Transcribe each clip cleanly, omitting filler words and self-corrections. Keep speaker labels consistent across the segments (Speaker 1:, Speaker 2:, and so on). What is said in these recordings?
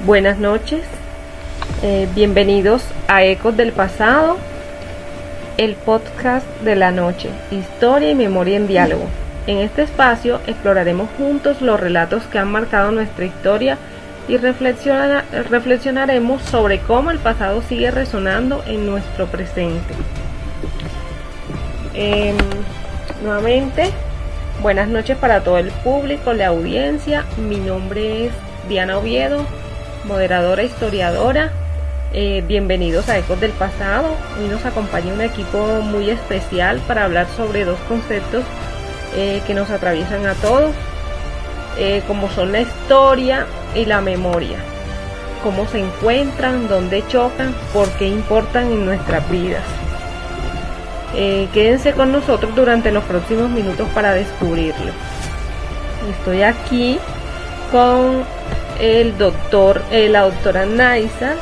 Speaker 1: Buenas noches, bienvenidos a Ecos del Pasado, el podcast de la noche, historia y memoria en diálogo. En este espacio exploraremos juntos los relatos que han marcado nuestra historia y reflexionaremos sobre cómo el pasado sigue resonando en nuestro presente. Nuevamente, buenas noches para todo el público, la audiencia. Mi nombre es Diana Oviedo, moderadora, historiadora. Bienvenidos a Ecos del Pasado. Hoy nos acompaña un equipo muy especial para hablar sobre dos conceptos que nos atraviesan a todos, como son la historia y la memoria. Cómo se encuentran, dónde chocan, por qué importan en nuestras vidas. Quédense con nosotros durante los próximos minutos para descubrirlo. Estoy aquí con la doctora Naisa,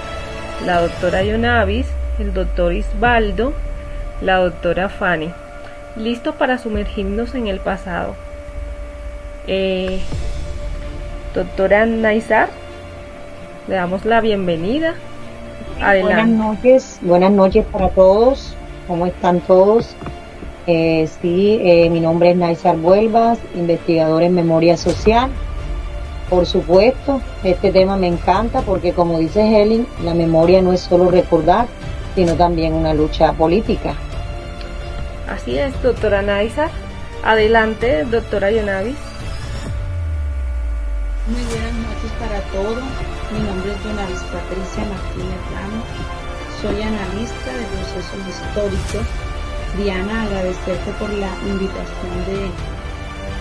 Speaker 1: la doctora Yonavis, el doctor Isbaldo, la doctora Fanny, listos para sumergirnos en el pasado. Doctora Naisar, le damos la bienvenida.
Speaker 2: Adelante. Buenas noches para todos. ¿Cómo están todos? Mi nombre es Naisar Vuelvas, investigadora en memoria social. Por supuesto, este tema me encanta porque, como dice Helen, la memoria no es solo recordar, sino también una lucha política.
Speaker 1: Así es, doctora Naisar. Adelante, doctora Yonavis.
Speaker 3: Muy buenas noches para todos. Mi nombre es Yonavis Patricia Martínez Ramos. Soy analista de procesos históricos. Diana, agradecerte por la invitación.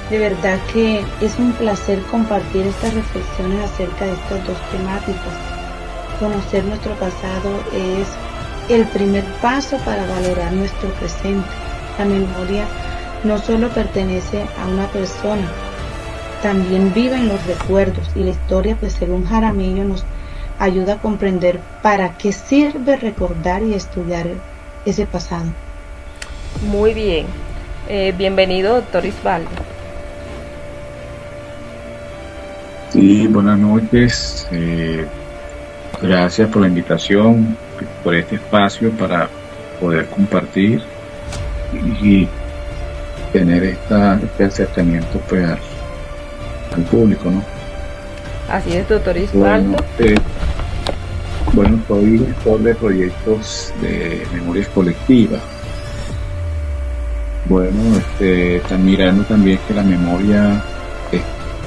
Speaker 3: De verdad que es un placer compartir estas reflexiones acerca de estas dos temáticas. Conocer nuestro pasado es el primer paso para valorar nuestro presente. La memoria no solo pertenece a una persona, también vive en los recuerdos, y la historia, pues según Jaramillo, nos ayuda a comprender para qué sirve recordar y estudiar ese pasado.
Speaker 1: Muy bien, bienvenido, doctor Isbaldo.
Speaker 4: Sí, buenas noches, gracias por la invitación, por este espacio para poder compartir y tener este acercamiento pues al público, ¿no?
Speaker 1: Así es, doctor Isbaldo.
Speaker 4: Bueno, soy director de proyectos de memorias colectivas. Bueno, están mirando también que la memoria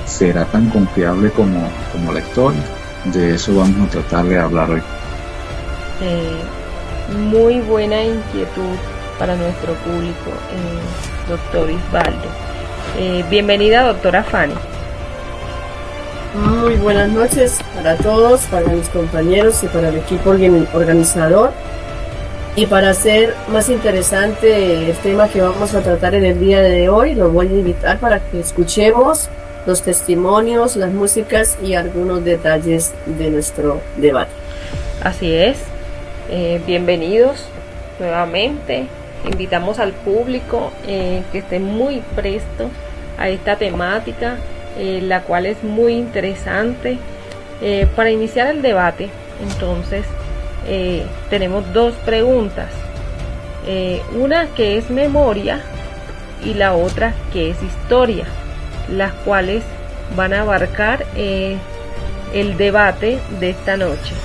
Speaker 4: será tan confiable como la historia. De eso vamos a tratar de hablar hoy.
Speaker 1: Muy buena inquietud para nuestro público, doctor Isbaldo. Bienvenida, doctora Fanny.
Speaker 5: Muy buenas noches para todos, para mis compañeros y para el equipo organizador. Y para hacer más interesante el tema que vamos a tratar en el día de hoy, los voy a invitar para que escuchemos los testimonios, las músicas y algunos detalles de nuestro debate.
Speaker 1: Así es. Bienvenidos nuevamente. Invitamos al público que esté muy presto a esta temática, la cual es muy interesante. Para iniciar el debate, entonces, tenemos dos preguntas. Una que es memoria y la otra que es historia, las cuales van a abarcar el debate de esta noche.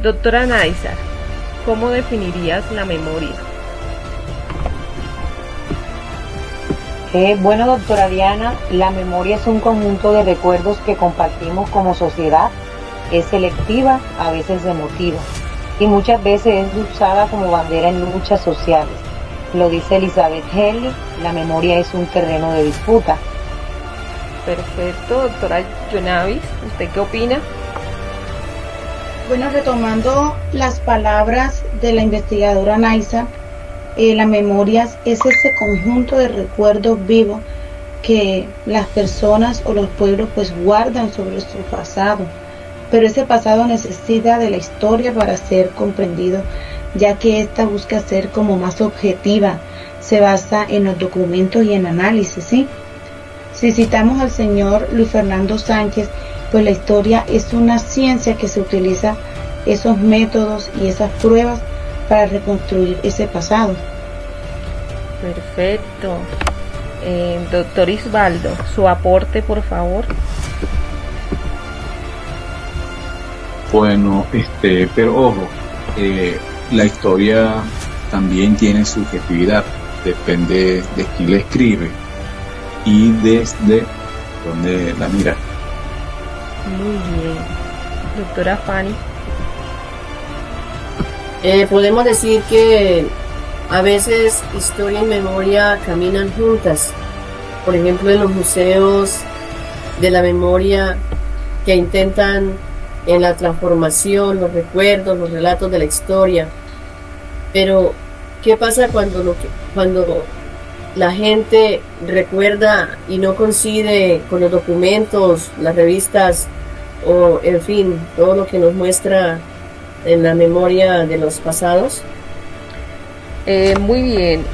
Speaker 1: Doctora Naisar, ¿cómo definirías la memoria?
Speaker 2: Bueno, doctora Diana, la memoria es un conjunto de recuerdos que compartimos como sociedad. Es selectiva, a veces emotiva, y muchas veces es usada como bandera en luchas sociales. Lo dice Elizabeth Henley, la memoria es un terreno de disputa.
Speaker 1: Perfecto, doctora Yonavis, ¿usted qué opina?
Speaker 3: Bueno, retomando las palabras de la investigadora Naisa, la memoria es ese conjunto de recuerdos vivos que las personas o los pueblos pues guardan sobre su pasado, pero ese pasado necesita de la historia para ser comprendido, ya que ésta busca ser como más objetiva, se basa en los documentos y en análisis, ¿sí? Si citamos al señor Luis Fernando Sánchez, pues la historia es una ciencia que se utiliza esos métodos y esas pruebas para reconstruir ese pasado.
Speaker 1: Perfecto. Doctor Isbaldo, su aporte, por favor.
Speaker 4: Bueno, pero ojo, la historia también tiene subjetividad, depende de quién la escribe y desde dónde la mira.
Speaker 1: Muy bien. Doctora Fanny.
Speaker 5: Podemos decir que a veces historia y memoria caminan juntas. Por ejemplo, en los museos de la memoria que intentan en la transformación, los recuerdos, los relatos de la historia. Pero, ¿qué pasa cuando la gente recuerda y no coincide con los documentos, las revistas o, en fin, todo lo que nos muestra en la memoria de los pasados?
Speaker 1: Muy bien.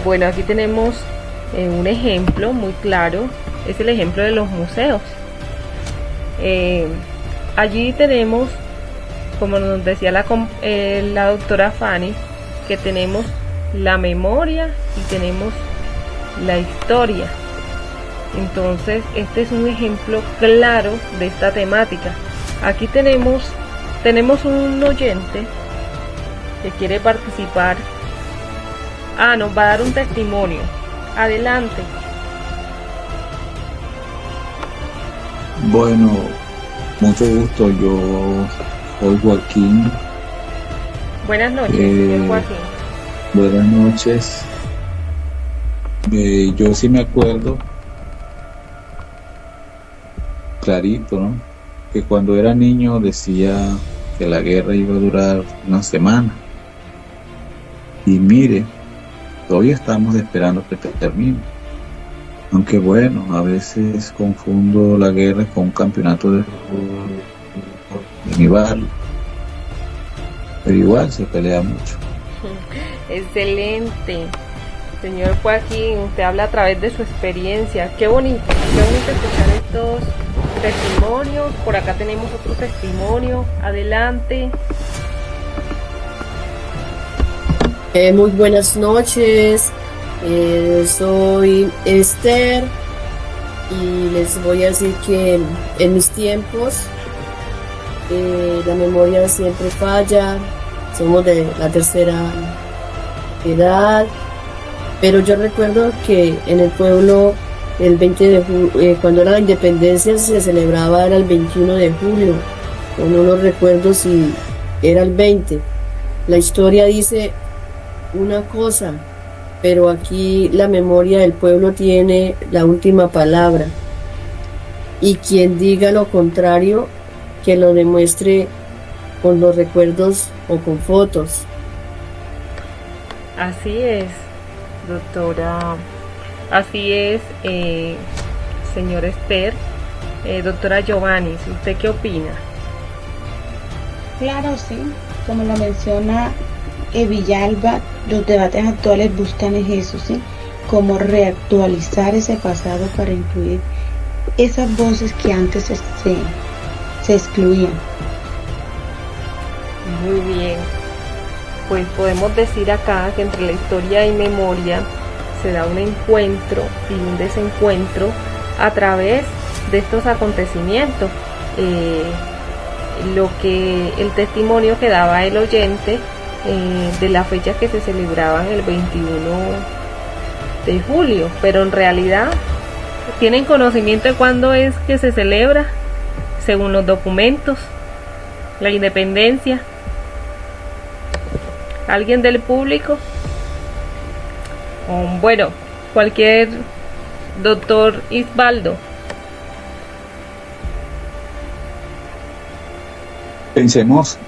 Speaker 1: Bueno, aquí tenemos un ejemplo muy claro. Es el ejemplo de los museos. Allí tenemos, como nos decía la doctora Fanny, que tenemos la memoria y tenemos la historia. Entonces, este es un ejemplo claro de esta temática. Aquí tenemos un oyente que quiere participar. Nos va a dar un testimonio. Adelante.
Speaker 4: Bueno, mucho gusto, yo soy Joaquín.
Speaker 1: Buenas noches, señor Joaquín.
Speaker 4: Buenas noches. Yo sí me acuerdo clarito, ¿no? Que cuando era niño decía que la guerra iba a durar una semana. Y mire, todavía estamos esperando que termine. Aunque bueno, a veces confundo la guerra con un campeonato de mi barrio. Pero igual se pelea mucho.
Speaker 1: Excelente. Señor Joaquín, usted habla a través de su experiencia. Qué bonito escuchar estos testimonios. Por acá tenemos otro testimonio. Adelante.
Speaker 5: Muy buenas noches. Soy Esther y les voy a decir que en mis tiempos la memoria siempre falla. Somos de la tercera edad, pero yo recuerdo que en el pueblo el 20 de julio, cuando era la independencia, se celebraba, era el 21 de julio. No lo recuerdo si era el 20. La historia dice una cosa, pero aquí la memoria del pueblo tiene la última palabra. Y quien diga lo contrario, que lo demuestre con los recuerdos o con fotos.
Speaker 1: Así es, doctora. Así es, señor Esther. Doctora Giovanni, ¿usted qué opina?
Speaker 3: Claro, sí, como lo menciona Villalba, los debates actuales buscan eso, ¿sí? Cómo reactualizar ese pasado para incluir esas voces que antes se excluían.
Speaker 1: Muy bien. Pues podemos decir acá que entre la historia y memoria se da un encuentro y un desencuentro a través de estos acontecimientos. El testimonio que daba el oyente de la fecha que se celebraban el 21 de julio, pero en realidad tienen conocimiento de cuándo es que se celebra, según los documentos, la independencia. ¿Alguien del público? Bueno, cualquier doctor Isbaldo.
Speaker 4: Pensemos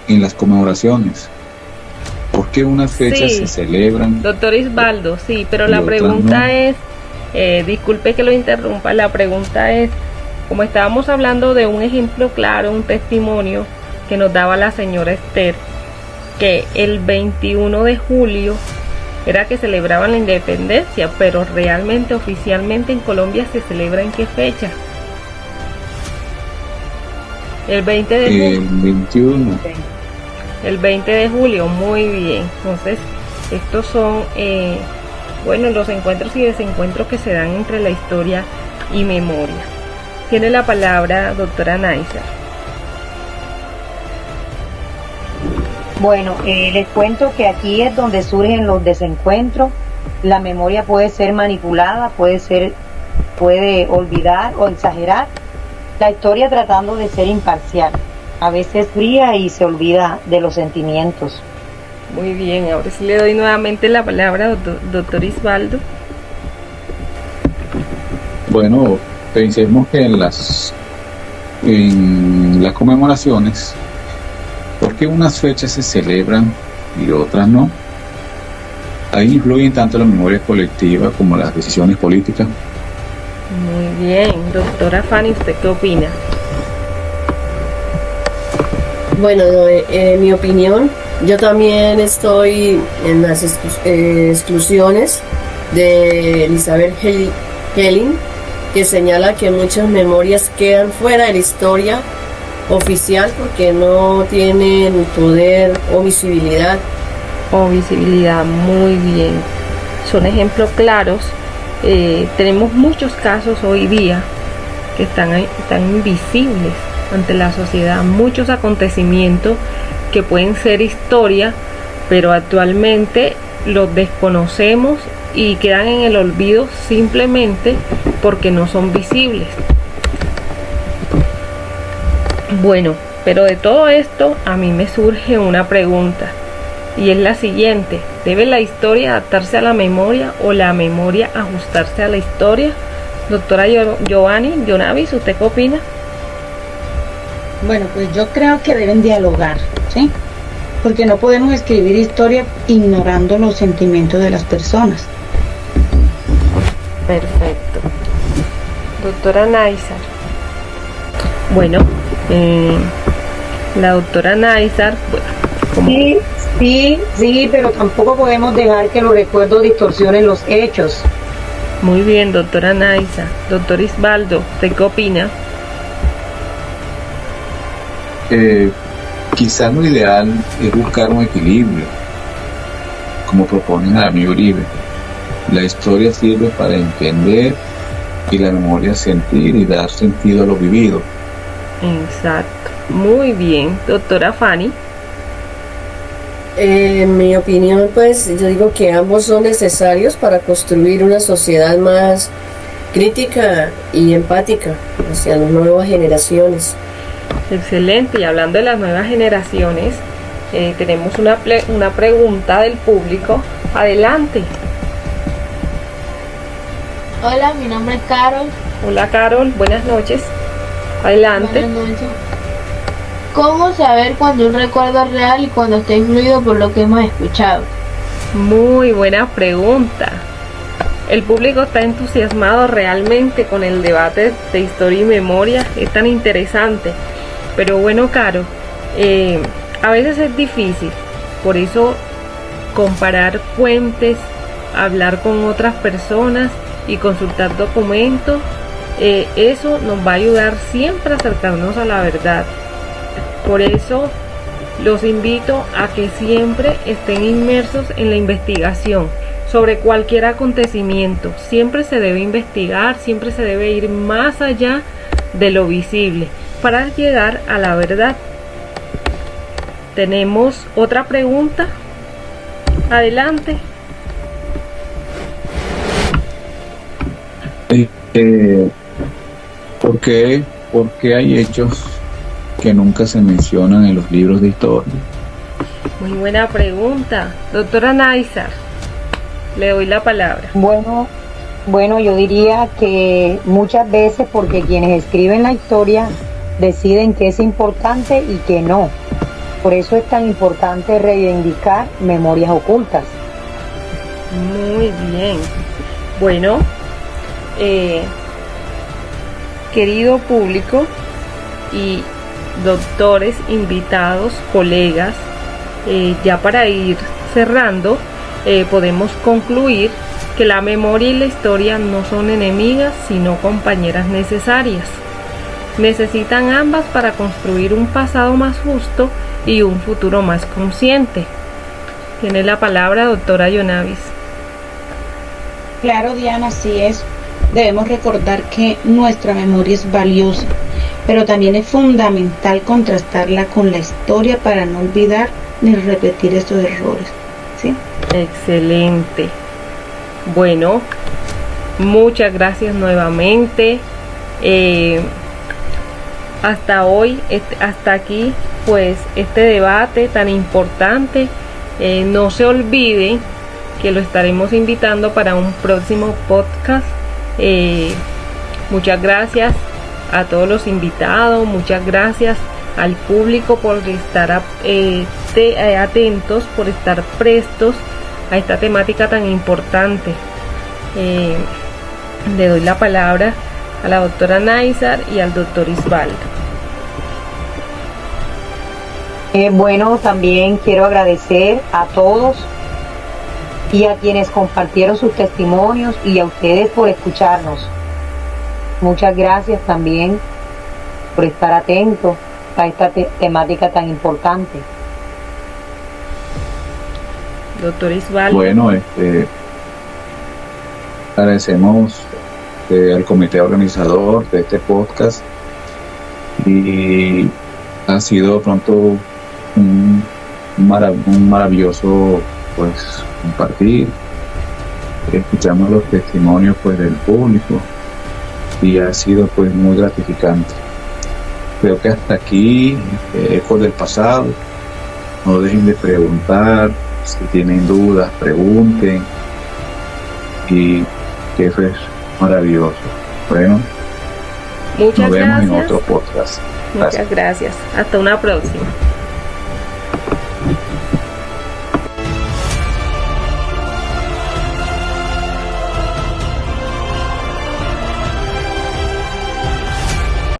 Speaker 4: en las conmemoraciones. ¿Por qué unas fechas se celebran?
Speaker 1: Doctor Isbaldo, sí, pero la pregunta es, disculpe que lo interrumpa, la pregunta es, como estábamos hablando de un ejemplo claro, un testimonio que nos daba la señora Esther, que el 21 de julio era que celebraban la independencia, pero realmente, oficialmente en Colombia se celebra ¿en qué fecha? El 20 de julio.
Speaker 4: El 21.
Speaker 1: El 20 de julio, muy bien. Entonces, estos son, bueno, los encuentros y desencuentros que se dan entre la historia y memoria. Tiene la palabra doctora Naisa.
Speaker 2: Bueno, les cuento que aquí es donde surgen los desencuentros. La memoria puede ser manipulada, puede olvidar o exagerar. La historia tratando de ser imparcial, a veces fría y se olvida de los sentimientos.
Speaker 1: Muy bien, ahora sí le doy nuevamente la palabra, doctor Isbaldo.
Speaker 4: Bueno, pensemos que en las conmemoraciones, ¿por qué unas fechas se celebran y otras no? Ahí influyen tanto la memoria colectiva como las decisiones políticas.
Speaker 1: Muy bien, doctora Fanny, ¿usted qué opina?
Speaker 5: Bueno, en mi opinión, yo también estoy en las exclusiones de Elizabeth Helling, que señala que muchas memorias quedan fuera de la historia oficial porque no tienen poder o visibilidad.
Speaker 1: O visibilidad, muy bien. Son ejemplos claros. Tenemos muchos casos hoy día que están invisibles ante la sociedad, muchos acontecimientos que pueden ser historia, pero actualmente los desconocemos y quedan en el olvido simplemente porque no son visibles. Bueno, pero de todo esto a mí me surge una pregunta. Y es la siguiente: ¿debe la historia adaptarse a la memoria o la memoria ajustarse a la historia? Doctora Yonavis, ¿usted qué opina?
Speaker 3: Bueno, pues yo creo que deben dialogar, ¿sí? Porque no podemos escribir historia ignorando los sentimientos de las personas.
Speaker 1: Perfecto. Doctora Naisar. Bueno, la doctora Naisar, bueno,
Speaker 2: Sí, pero tampoco podemos dejar que los recuerdos distorsionen los hechos.
Speaker 1: muy bien, doctora Naisa. Doctor Isbaldo, ¿usted qué opina?
Speaker 4: Quizás lo ideal es buscar un equilibrio, como propone el amigo Uribe. La historia sirve para entender y la memoria sentir y dar sentido a lo vivido.
Speaker 1: Exacto. Muy bien, doctora Fanny.
Speaker 5: En mi opinión, pues yo digo que ambos son necesarios para construir una sociedad más crítica y empática hacia las nuevas generaciones.
Speaker 1: Excelente. Y hablando de las nuevas generaciones, tenemos una pregunta del público. Adelante.
Speaker 6: Hola, mi nombre es Carol.
Speaker 1: Hola, Carol. Buenas noches. Adelante.
Speaker 6: Buenas noches. ¿Cómo saber cuando un recuerdo es real y cuando está influido por lo que hemos escuchado?
Speaker 1: Muy buena pregunta. El público está entusiasmado realmente con el debate de historia y memoria. Es tan interesante. Pero bueno, Caro, a veces es difícil. Por eso comparar fuentes, hablar con otras personas y consultar documentos, eso nos va a ayudar siempre a acercarnos a la verdad. Por eso los invito a que siempre estén inmersos en la investigación sobre cualquier acontecimiento. Siempre se debe investigar, siempre se debe ir más allá de lo visible para llegar a la verdad. Tenemos otra pregunta. Adelante.
Speaker 4: ¿Por qué hay hechos que nunca se mencionan en los libros de historia?
Speaker 1: Muy buena pregunta. Doctora Naisar, le doy la palabra.
Speaker 2: Bueno, yo diría que muchas veces porque quienes escriben la historia deciden qué es importante y qué no. Por eso es tan importante reivindicar memorias ocultas.
Speaker 1: Muy bien. Bueno, querido público y doctores, invitados, colegas, ya para ir cerrando, podemos concluir que la memoria y la historia no son enemigas, sino compañeras necesarias. Necesitan ambas para construir un pasado más justo y un futuro más consciente. Tiene la palabra doctora Yonavis.
Speaker 3: Claro, Diana, así es. Debemos recordar que nuestra memoria es valiosa, pero también es fundamental contrastarla con la historia para no olvidar ni repetir estos errores. ¿Sí?
Speaker 1: Excelente. Bueno, muchas gracias nuevamente. Hasta hoy, hasta aquí, pues este debate tan importante. No se olviden que lo estaremos invitando para un próximo podcast. Muchas gracias a todos los invitados, muchas gracias al público por estar atentos, por estar prestos a esta temática tan importante. Le doy la palabra a la doctora Naisar y al doctor Isbaldo.
Speaker 2: Bueno, también quiero agradecer a todos y a quienes compartieron sus testimonios y a ustedes por escucharnos. Muchas gracias también por estar atentos a esta temática tan importante.
Speaker 1: Doctor Isbaldo.
Speaker 4: Bueno, agradecemos al comité organizador de este podcast y ha sido pronto un maravilloso pues compartir. Escuchamos los testimonios pues del público y ha sido pues muy gratificante. Creo que hasta aquí, ecos del pasado. No dejen de preguntar, si tienen dudas pregunten, y que eso es maravilloso. Bueno,
Speaker 1: muchas
Speaker 4: nos vemos
Speaker 1: gracias.
Speaker 4: en otro podcast.
Speaker 1: Muchas gracias. Hasta una próxima.